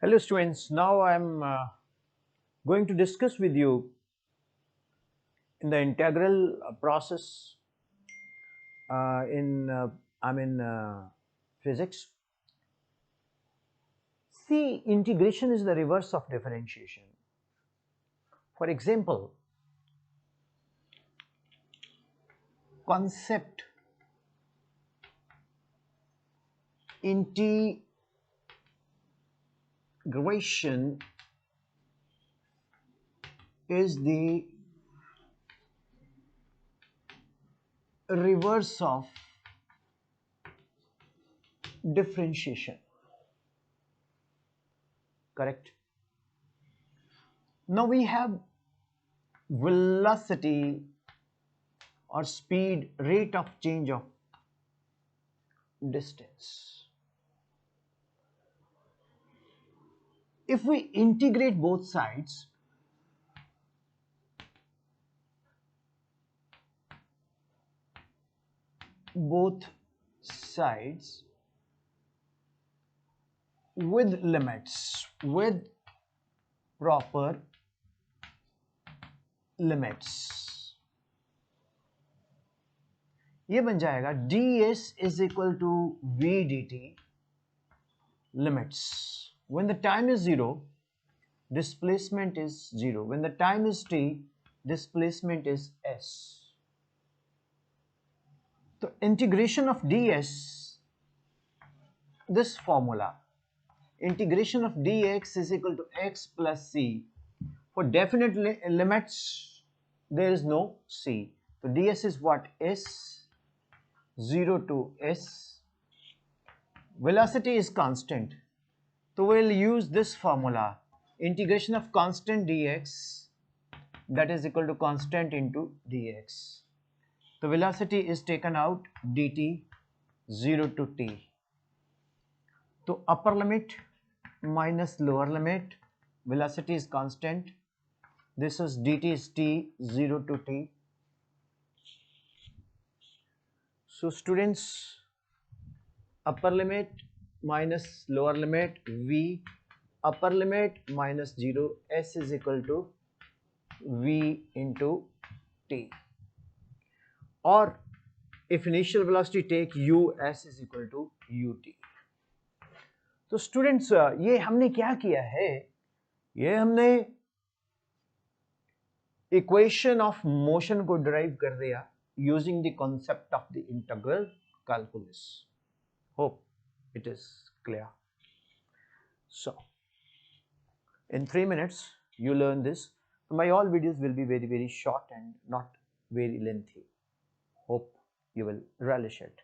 Hello students, now I am going to discuss with you in the integral process in physics. See, integration is the reverse of differentiation. For example, concept integration is the reverse of differentiation, correct? Now we have velocity or speed, rate of change of distance. If we integrate both sides, with limits, with proper limits, ये बन जाएगा ds is equal to v dt limits. When the time is 0, displacement is 0. When the time is t, displacement is s. So integration of ds, this formula, integration of dx is equal to x plus c. For definite limits, there is no c. So ds is what? S, 0 to s. Velocity is constant. So we will use this formula, integration of constant dx, that is equal to constant into dx. The velocity is taken out, dt 0 to t. So upper limit minus lower limit, velocity is constant. This is dt is t 0 to t. So students, upper limit minus lower limit v, upper limit minus 0, s is equal to v into t. Or if initial velocity take u, s is equal to ut. तो students ये हमने क्या किया है, ये हमने equation of motion को derive कर दिया using the concept of the integral calculus. Hope it is clear. So in 3 minutes you learn this. My all videos will be very short and not very lengthy. Hope you will relish it.